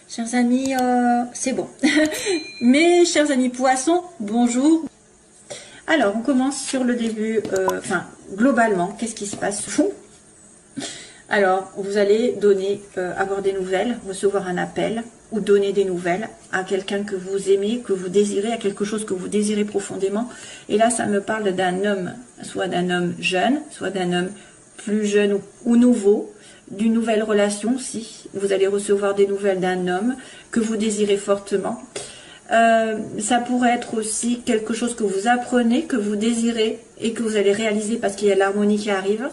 Chers amis, c'est bon. Mes chers amis poissons, bonjour. Alors, on commence sur le début, globalement, qu'est-ce qui se passe? Alors, vous allez donner, avoir des nouvelles, recevoir un appel, ou donner des nouvelles à quelqu'un que vous aimez, que vous désirez, à quelque chose que vous désirez profondément. Et là, ça me parle d'un homme, soit d'un homme jeune, soit d'un homme plus jeune ou nouveau, d'une nouvelle relation, si vous allez recevoir des nouvelles d'un homme que vous désirez fortement. Ça pourrait être aussi quelque chose que vous apprenez, que vous désirez et que vous allez réaliser parce qu'il y a l'harmonie qui arrive.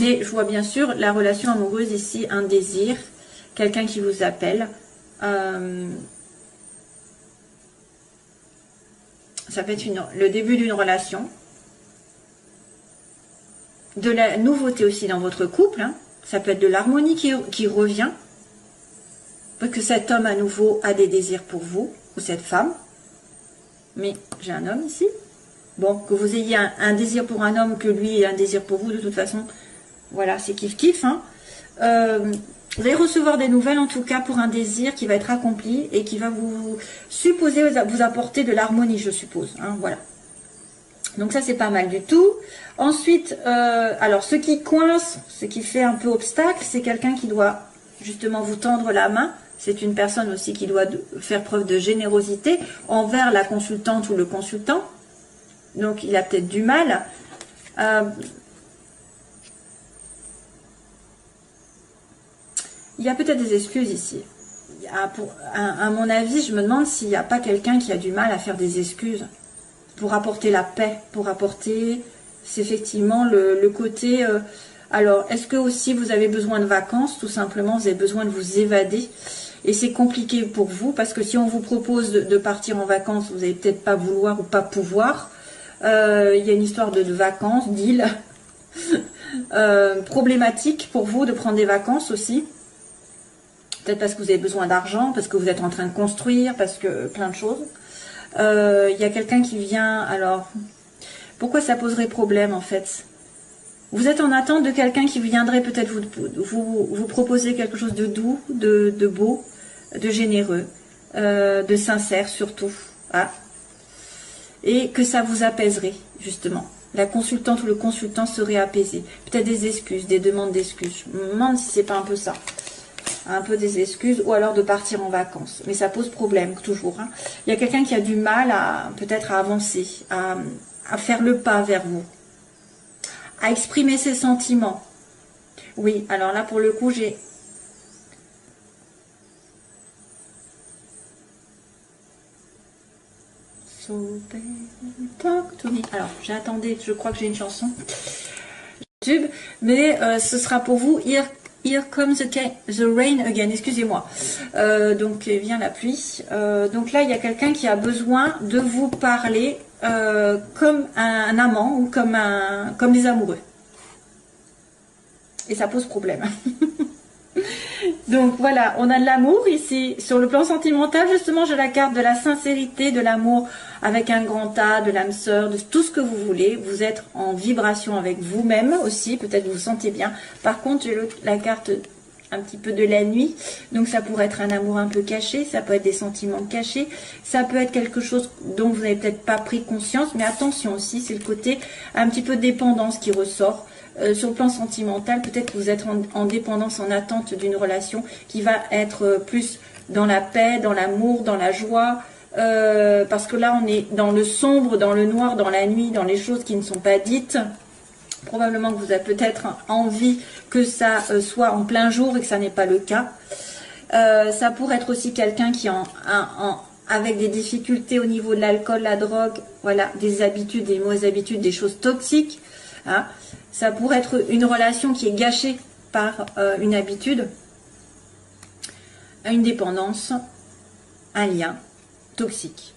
Mais je vois bien sûr la relation amoureuse ici, un désir, quelqu'un qui vous appelle. Ça peut être le début d'une relation. De la nouveauté aussi dans votre couple. Hein. Ça peut être de l'harmonie qui revient. Que cet homme à nouveau a des désirs pour vous, ou cette femme. Mais j'ai un homme ici. Bon, que vous ayez un désir pour un homme, que lui ait un désir pour vous, de toute façon, voilà, c'est kiff-kiff. Hein. Vous allez recevoir des nouvelles, en tout cas, pour un désir qui va être accompli et qui va vous apporter de l'harmonie, je suppose. Hein, voilà. Donc ça, c'est pas mal du tout. Ensuite, alors, ce qui coince, ce qui fait un peu obstacle, c'est quelqu'un qui doit justement vous tendre la main. C'est une personne aussi qui doit faire preuve de générosité envers la consultante ou le consultant. Donc, il a peut-être du mal. Il y a peut-être des excuses ici. À mon avis, je me demande s'il n'y a pas quelqu'un qui a du mal à faire des excuses pour apporter la paix, pour apporter, c'est effectivement le côté... alors, est-ce que aussi vous avez besoin de vacances? Tout simplement, vous avez besoin de vous évader. Et c'est compliqué pour vous, parce que si on vous propose de partir en vacances, vous n'allez peut-être pas vouloir ou pas pouvoir. Il y a une histoire de vacances, deal. Problématique pour vous de prendre des vacances aussi. Peut-être parce que vous avez besoin d'argent, parce que vous êtes en train de construire, parce que plein de choses. Il y a quelqu'un qui vient, alors, pourquoi ça poserait problème en fait? Vous êtes en attente de quelqu'un qui viendrait peut-être vous proposer quelque chose de doux, de beau, de généreux, de sincère surtout. Hein, et que ça vous apaiserait, justement. La consultante ou le consultant serait apaisé. Peut-être des excuses, des demandes d'excuses. Je me demande si c'est pas un peu ça. Un peu des excuses, ou alors de partir en vacances. Mais ça pose problème, toujours. Hein. Il y a quelqu'un qui a du mal à peut-être à avancer, à faire le pas vers vous, à exprimer ses sentiments. Oui, alors là, pour le coup, j'ai... So baby, talk to me. Alors, j'attendais, je crois que j'ai une chanson. YouTube, mais ce sera pour vous. Here comes the rain again, excusez-moi. Donc vient la pluie. Donc là, il y a quelqu'un qui a besoin de vous parler comme un amant ou comme des amoureux. Et ça pose problème. Donc voilà, on a de l'amour ici. Sur le plan sentimental, justement, j'ai la carte de la sincérité, de l'amour avec un grand A, de l'âme sœur, de tout ce que vous voulez. Vous êtes en vibration avec vous-même aussi, peut-être vous vous sentez bien. Par contre, j'ai la carte un petit peu de la nuit. Donc ça pourrait être un amour un peu caché, ça peut être des sentiments cachés, ça peut être quelque chose dont vous n'avez peut-être pas pris conscience. Mais attention aussi, c'est le côté un petit peu de dépendance qui ressort. Sur le plan sentimental, peut-être que vous êtes en dépendance, en attente d'une relation qui va être plus dans la paix, dans l'amour, dans la joie, parce que là on est dans le sombre, dans le noir, dans la nuit, dans les choses qui ne sont pas dites. Probablement que vous avez peut-être envie que ça soit en plein jour et que ça n'est pas le cas. Ça pourrait être aussi quelqu'un qui avec des difficultés au niveau de l'alcool, la drogue, voilà, des habitudes, des mauvaises habitudes, des choses toxiques. Hein. Ça pourrait être une relation qui est gâchée par une habitude, une dépendance, un lien toxique.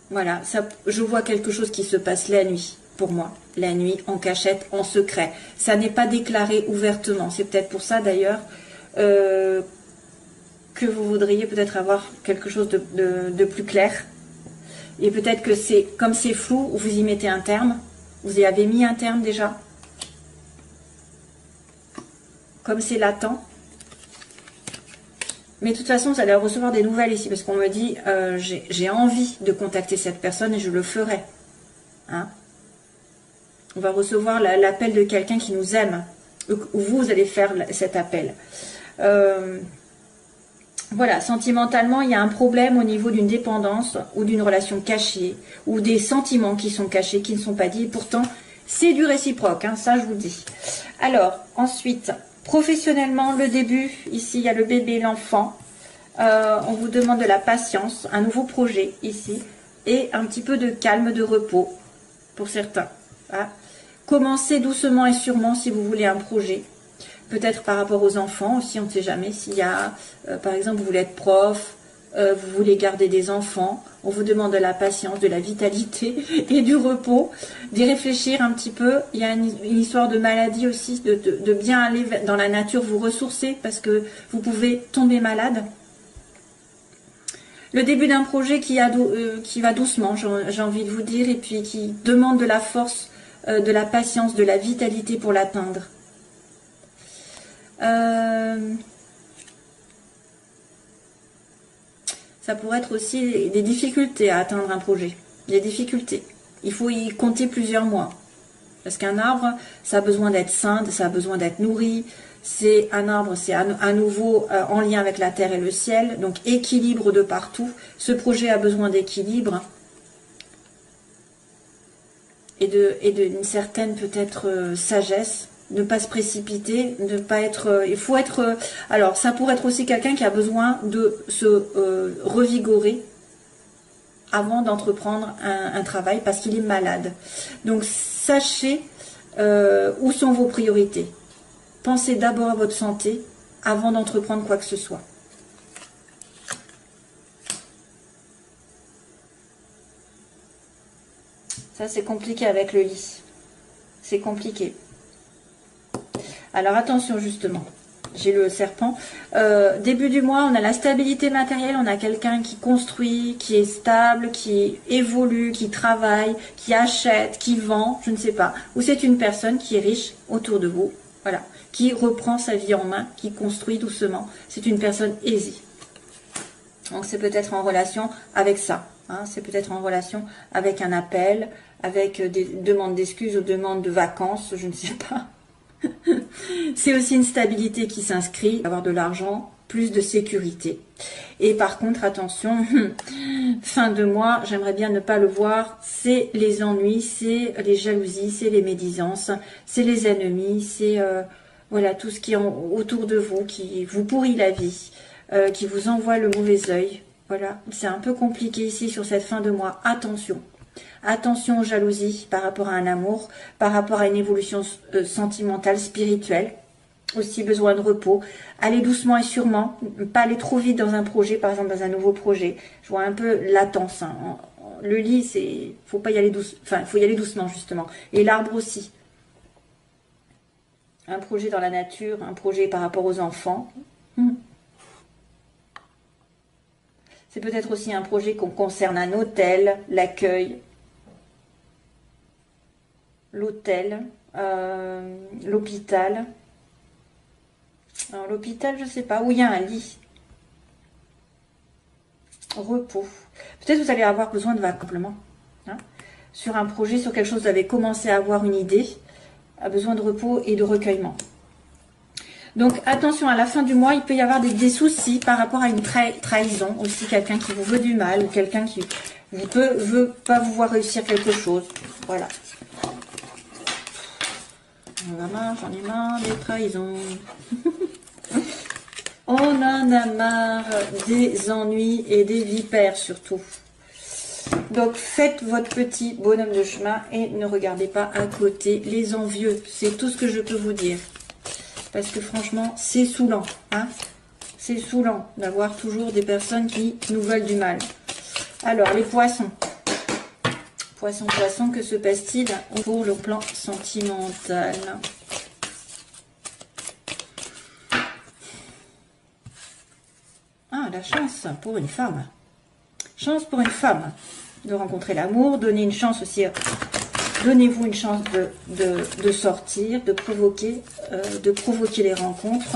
Voilà, ça, je vois quelque chose qui se passe la nuit, pour moi. La nuit, en cachette, en secret. Ça n'est pas déclaré ouvertement. C'est peut-être pour ça d'ailleurs que vous voudriez peut-être avoir quelque chose de plus clair. Et peut-être que c'est, comme c'est flou, vous y mettez un terme. Vous y avez mis un terme déjà. Comme c'est latent, Mais de toute façon, vous allez recevoir des nouvelles ici, parce qu'on me dit, j'ai envie de contacter cette personne et je le ferai. Hein? On va recevoir l'appel de quelqu'un qui nous aime. Ou vous allez faire cet appel. Voilà, sentimentalement, il y a un problème au niveau d'une dépendance ou d'une relation cachée, ou des sentiments qui sont cachés, qui ne sont pas dits. Pourtant, c'est du réciproque, hein, ça je vous le dis. Alors, ensuite, professionnellement, le début, ici, il y a le bébé, l'enfant. On vous demande de la patience, un nouveau projet, ici, et un petit peu de calme, de repos, pour certains. Hein. Commencez doucement et sûrement si vous voulez un projet. Peut-être par rapport aux enfants aussi, on ne sait jamais. S'il y a, par exemple, vous voulez être prof, vous voulez garder des enfants, on vous demande de la patience, de la vitalité et du repos, d'y réfléchir un petit peu. Il y a une histoire de maladie aussi, de bien aller dans la nature, vous ressourcer, parce que vous pouvez tomber malade. Le début d'un projet qui va doucement, j'ai envie de vous dire, et puis qui demande de la force, de la patience, de la vitalité pour l'atteindre. Ça pourrait être aussi des difficultés à atteindre un projet. Des difficultés. Il faut y compter plusieurs mois. Parce qu'un arbre, ça a besoin d'être sain, ça a besoin d'être nourri. C'est un arbre, c'est à nouveau en lien avec la terre et le ciel. Donc équilibre de partout. Ce projet a besoin d'équilibre. Et d'une certaine peut-être sagesse. Ne pas se précipiter, ne pas être... il faut être... alors, ça pourrait être aussi quelqu'un qui a besoin de se revigorer avant d'entreprendre un travail parce qu'il est malade. Donc, sachez où sont vos priorités. Pensez d'abord à votre santé avant d'entreprendre quoi que ce soit. Ça, c'est compliqué avec le lit. C'est compliqué. Alors attention justement, j'ai le serpent. Début du mois, on a la stabilité matérielle, on a quelqu'un qui construit, qui est stable, qui évolue, qui travaille, qui achète, qui vend, je ne sais pas. Ou c'est une personne qui est riche autour de vous, voilà, qui reprend sa vie en main, qui construit doucement. C'est une personne aisée. Donc c'est peut-être en relation avec ça. Hein, c'est peut-être en relation avec un appel, avec des demandes d'excuses ou demandes de vacances, je ne sais pas. C'est aussi une stabilité qui s'inscrit, avoir de l'argent, plus de sécurité. Et par contre, attention, fin de mois, j'aimerais bien ne pas le voir, c'est les ennuis, c'est les jalousies, c'est les médisances, c'est les ennemis, c'est voilà tout ce qui est autour de vous, qui vous pourrit la vie, qui vous envoie le mauvais œil. Voilà, c'est un peu compliqué ici sur cette fin de mois. Attention. Attention aux jalousies par rapport à un amour, par rapport à une évolution sentimentale, spirituelle. Aussi besoin de repos. Allez doucement et sûrement, pas aller trop vite dans un projet, par exemple dans un nouveau projet. Je vois un peu latence. Hein. Le lit, c'est, faut pas y aller doucement. Enfin, faut y aller doucement justement. Et l'arbre aussi. Un projet dans la nature, un projet par rapport aux enfants. C'est peut-être aussi un projet qu'on concerne un hôtel, l'accueil. L'hôtel, l'hôpital. Alors l'hôpital, je sais pas, où il y a un lit. Repos. Peut-être vous allez avoir besoin de vacances, hein, sur un projet, sur quelque chose, vous avez commencé à avoir une idée, a besoin de repos et de recueillement. Donc attention, à la fin du mois, il peut y avoir des soucis par rapport à une trahison, aussi quelqu'un qui vous veut du mal, ou quelqu'un qui veut pas vous voir réussir quelque chose. Voilà. J'en ai marre des trahisons. On en a marre des ennuis et des vipères surtout. Donc faites votre petit bonhomme de chemin et ne regardez pas à côté les envieux. C'est tout ce que je peux vous dire. Parce que franchement, c'est saoulant. Hein, c'est saoulant d'avoir toujours des personnes qui nous veulent du mal. Alors, les poissons. Poisson, poisson, que se passe-t-il pour le plan sentimental? Ah, la chance pour une femme. Chance pour une femme de rencontrer l'amour. Donnez une chance aussi. Donnez-vous une chance de sortir, de provoquer les rencontres.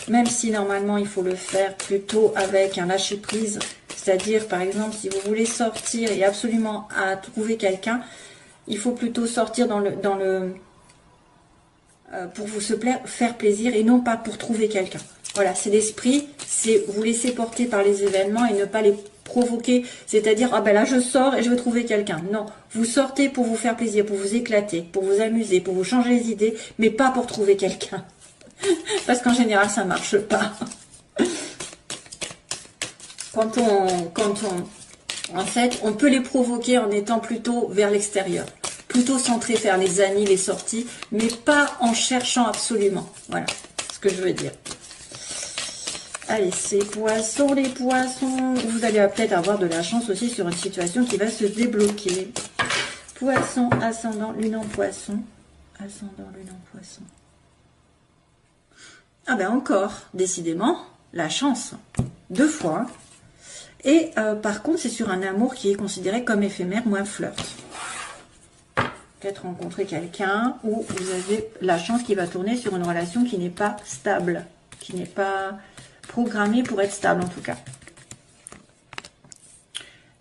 même si normalement il faut le faire plutôt avec un lâcher-prise. C'est-à-dire, par exemple, si vous voulez sortir et absolument à trouver quelqu'un, il faut plutôt sortir pour faire plaisir et non pas pour trouver quelqu'un. Voilà, c'est l'esprit, c'est vous laisser porter par les événements et ne pas les provoquer. C'est-à-dire, ah ben là je sors et je veux trouver quelqu'un. Non, vous sortez pour vous faire plaisir, pour vous éclater, pour vous amuser, pour vous changer les idées, mais pas pour trouver quelqu'un. Parce qu'en général, ça marche pas. En fait, on peut les provoquer en étant plutôt vers l'extérieur. Plutôt centré vers les amis, les sorties, mais pas en cherchant absolument. Voilà ce que je veux dire. Allez, c'est poissons, les poissons. Vous allez peut-être avoir de la chance aussi sur une situation qui va se débloquer. Poisson, ascendant, lune en poisson. Ascendant, lune en poisson. Ah ben encore, décidément, la chance. 2 fois. Et par contre, c'est sur un amour qui est considéré comme éphémère, moins flirt. Peut-être rencontrer quelqu'un où vous avez la chance qui va tourner sur une relation qui n'est pas stable, qui n'est pas programmée pour être stable en tout cas.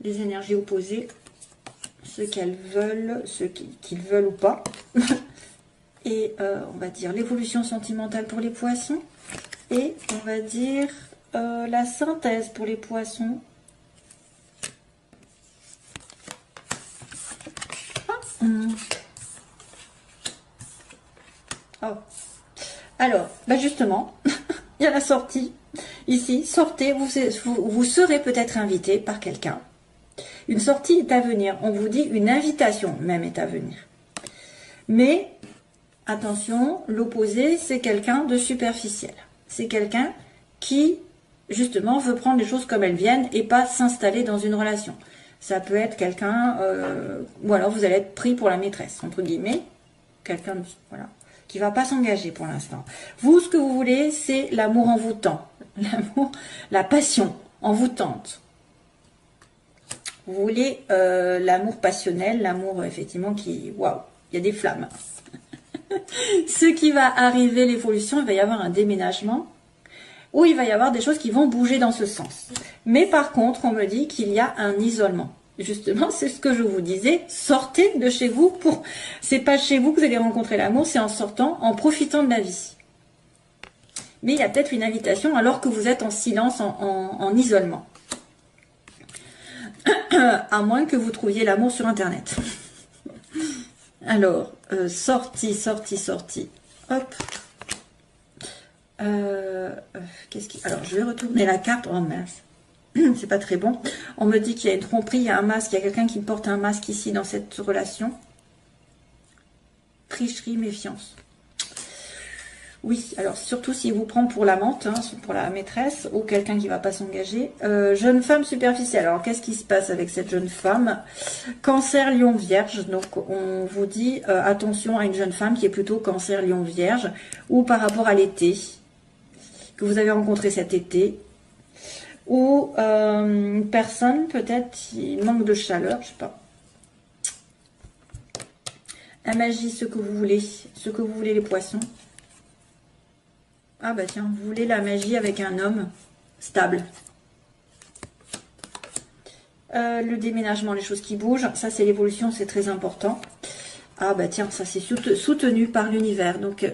Les énergies opposées, ce qu'elles veulent, ce qu'ils veulent ou pas. Et on va dire l'évolution sentimentale pour les poissons. Et on va dire la synthèse pour les poissons. Oh. Alors, bah justement, il y a la sortie. Ici, sortez, vous serez peut-être invité par quelqu'un. Une sortie est à venir. On vous dit une invitation même est à venir. Mais, attention, l'opposé, c'est quelqu'un de superficiel. C'est quelqu'un qui, justement, veut prendre les choses comme elles viennent et pas s'installer dans une relation. Ça peut être quelqu'un, ou alors vous allez être pris pour la maîtresse, entre guillemets. Quelqu'un, voilà, qui va pas s'engager pour l'instant. Vous, ce que vous voulez, c'est l'amour envoûtant. L'amour, la passion envoûtante. Vous voulez l'amour passionnel, l'amour, effectivement, qui, waouh, il y a des flammes. Ce qui va arriver, l'évolution, il va y avoir un déménagement où il va y avoir des choses qui vont bouger dans ce sens. Mais par contre, on me dit qu'il y a un isolement. Justement, c'est ce que je vous disais, sortez de chez vous. C'est pas chez vous que vous allez rencontrer l'amour, c'est en sortant, en profitant de la vie. Mais il y a peut-être une invitation alors que vous êtes en silence, en isolement. À moins que vous trouviez l'amour sur Internet. Alors, sortie. Hop. Alors, je vais retourner la carte. Oh mince. C'est pas très bon. On me dit qu'il y a une tromperie, il y a un masque, il y a quelqu'un qui porte un masque ici dans cette relation. Tricherie, méfiance. Oui, alors surtout s'il vous prend pour l'amante, hein, pour la maîtresse, ou quelqu'un qui ne va pas s'engager. Jeune femme superficielle. Alors, qu'est-ce qui se passe avec cette jeune femme? Cancer, lion, vierge. Donc, on vous dit attention à une jeune femme qui est plutôt cancer, lion, vierge, ou par rapport à l'été, que vous avez rencontré cet été, ou une personne peut-être qui manque de chaleur, je sais pas. La magie, ce que vous voulez les poissons. Ah bah tiens, vous voulez la magie avec un homme stable. Le déménagement, les choses qui bougent, ça c'est l'évolution, c'est très important. Ah bah tiens, ça c'est soutenu par l'univers. Donc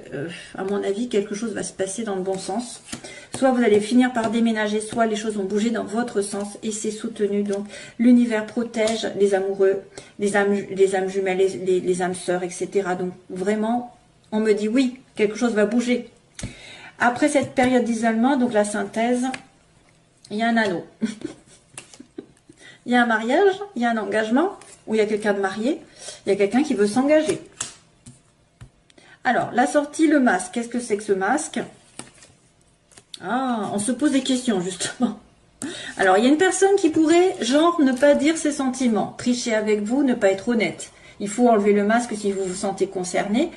à mon avis, quelque chose va se passer dans le bon sens. Soit vous allez finir par déménager, soit les choses vont bouger dans votre sens et c'est soutenu. Donc l'univers protège les amoureux, les âmes jumelles, les âmes sœurs, etc. Donc vraiment, on me dit oui, quelque chose va bouger. Après cette période d'isolement, donc la synthèse, il y a un anneau. Il y a un mariage, il y a un engagement, où il y a quelqu'un de marié, il y a quelqu'un qui veut s'engager. Alors, la sortie, le masque. Qu'est-ce que c'est que ce masque? Ah, on se pose des questions, justement. Alors, il y a une personne qui pourrait, genre, ne pas dire ses sentiments, tricher avec vous, ne pas être honnête. Il faut enlever le masque si vous vous sentez concerné,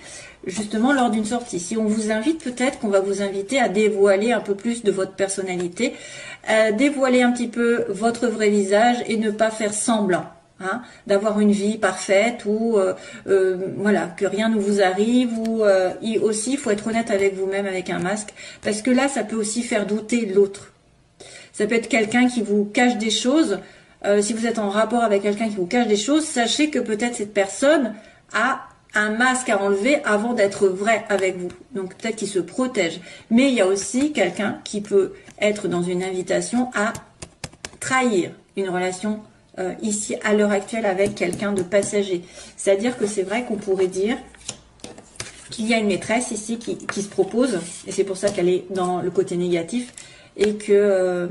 justement lors d'une sortie. Si on vous invite, peut-être qu'on va vous inviter à dévoiler un peu plus de votre personnalité, dévoiler un petit peu votre vrai visage et ne pas faire semblant. hein, d'avoir une vie parfaite ou voilà, que rien ne vous arrive, ou aussi il faut être honnête avec vous-même avec un masque, parce que là ça peut aussi faire douter l'autre. Ça peut être quelqu'un qui vous cache des choses. Si vous êtes en rapport avec quelqu'un qui vous cache des choses, sachez que peut-être cette personne a un masque à enlever avant d'être vrai avec vous. Donc peut-être qu'il se protège. Mais il y a aussi quelqu'un qui peut être dans une invitation à trahir une relation ici à l'heure actuelle avec quelqu'un de passager. C'est-à-dire que c'est vrai qu'on pourrait dire qu'il y a une maîtresse ici qui se propose, et c'est pour ça qu'elle est dans le côté négatif, et que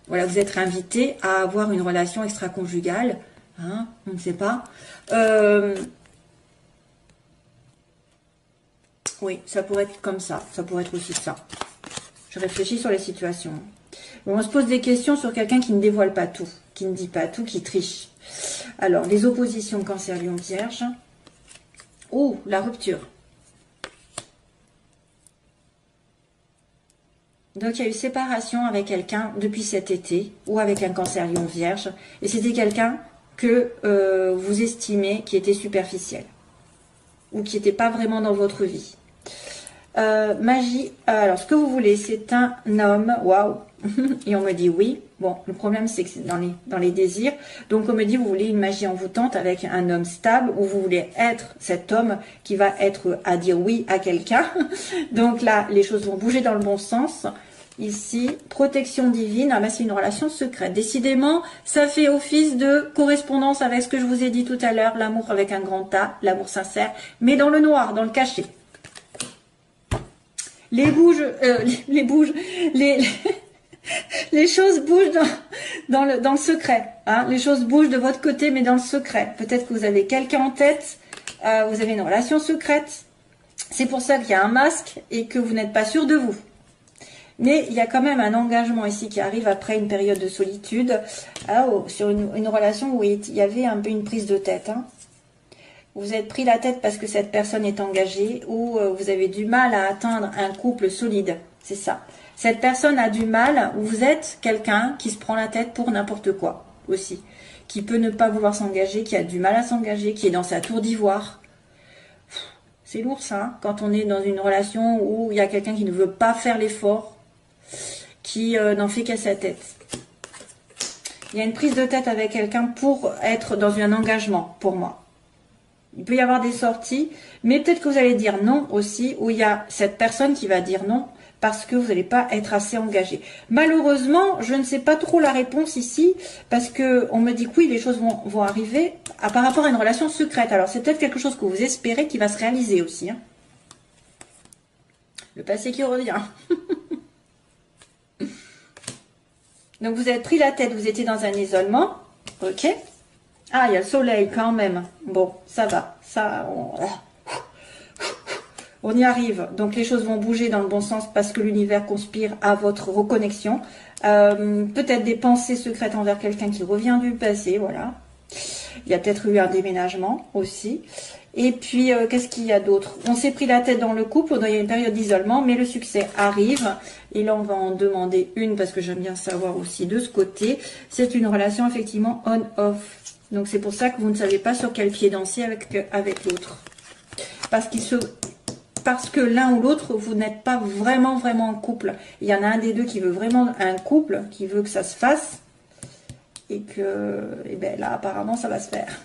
voilà, vous êtes invité à avoir une relation extra-conjugale, hein, on ne sait pas. Oui, ça pourrait être comme ça pourrait être aussi ça. Je réfléchis sur les situations. Bon, on se pose des questions sur quelqu'un qui ne dévoile pas tout, qui ne dit pas tout, qui triche. Alors, les oppositions Cancer, Lion, Vierge. Oh, la rupture. Donc, il y a eu séparation avec quelqu'un depuis cet été, ou avec un Cancer, Lion, Vierge. Et c'était quelqu'un que vous estimez qui était superficiel, ou qui n'était pas vraiment dans votre vie. Magie, alors ce que vous voulez, c'est un homme, waouh, et on me dit oui. Bon, le problème c'est que c'est dans les désirs. Donc on me dit vous voulez une magie envoûtante avec un homme stable, ou vous voulez être cet homme qui va être à dire oui à quelqu'un. Donc là, les choses vont bouger dans le bon sens. Ici, protection divine, ah ben c'est une relation secrète. Décidément, ça fait office de correspondance avec ce que je vous ai dit tout à l'heure, l'amour avec un grand A, l'amour sincère, mais dans le noir, dans le cachet. Les choses bougent dans le secret. Hein. Les choses bougent de votre côté, mais dans le secret. Peut-être que vous avez quelqu'un en tête, vous avez une relation secrète. C'est pour ça qu'il y a un masque et que vous n'êtes pas sûr de vous. Mais il y a quand même un engagement ici qui arrive après une période de solitude. Sur une relation où il y avait un peu une prise de tête. Hein. Vous êtes pris la tête parce que cette personne est engagée, ou vous avez du mal à atteindre un couple solide. C'est ça. Cette personne a du mal, ou vous êtes quelqu'un qui se prend la tête pour n'importe quoi aussi. Qui peut ne pas vouloir s'engager, qui a du mal à s'engager, qui est dans sa tour d'ivoire. C'est lourd ça, hein, quand on est dans une relation où il y a quelqu'un qui ne veut pas faire l'effort, qui n'en fait qu'à sa tête. Il y a une prise de tête avec quelqu'un pour être dans un engagement, pour moi. Il peut y avoir des sorties, mais peut-être que vous allez dire non aussi, où il y a cette personne qui va dire non, parce que vous n'allez pas être assez engagé. Malheureusement, je ne sais pas trop la réponse ici, parce que on me dit que oui, les choses vont arriver par rapport à une relation secrète. Alors, c'est peut-être quelque chose que vous espérez qui va se réaliser aussi. Hein. Le passé qui revient. Donc, vous êtes pris la tête, vous étiez dans un isolement, ok. Ah, il y a le soleil quand même. Bon, ça va. On y arrive. Donc, les choses vont bouger dans le bon sens parce que l'univers conspire à votre reconnexion. Peut-être des pensées secrètes envers quelqu'un qui revient du passé. Voilà. Il y a peut-être eu un déménagement aussi. Et puis, qu'est-ce qu'il y a d'autre? On s'est pris la tête dans le couple. Il y a une période d'isolement, mais le succès arrive. Et là, on va en demander une parce que j'aime bien savoir aussi de ce côté. C'est une relation effectivement on-off. Donc, c'est pour ça que vous ne savez pas sur quel pied danser avec l'autre. Parce que l'un ou l'autre, vous n'êtes pas vraiment en couple. Il y en a un des deux qui veut vraiment un couple, qui veut que ça se fasse. Et ben là, apparemment, ça va se faire.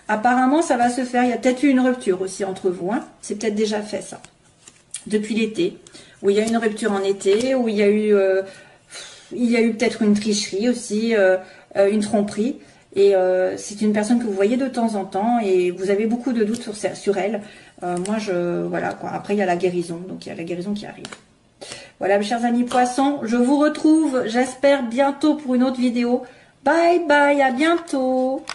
Apparemment, ça va se faire. Il y a peut-être eu une rupture aussi entre vous. Hein. C'est peut-être déjà fait, ça. Depuis l'été. Où il y a eu une rupture en été. Où il y a eu peut-être une tricherie aussi. Une tromperie. Et c'est une personne que vous voyez de temps en temps et vous avez beaucoup de doutes sur elle. Voilà quoi. Après, il y a la guérison. Donc, il y a la guérison qui arrive. Voilà, mes chers amis poissons. Je vous retrouve, j'espère, bientôt pour une autre vidéo. Bye bye, à bientôt.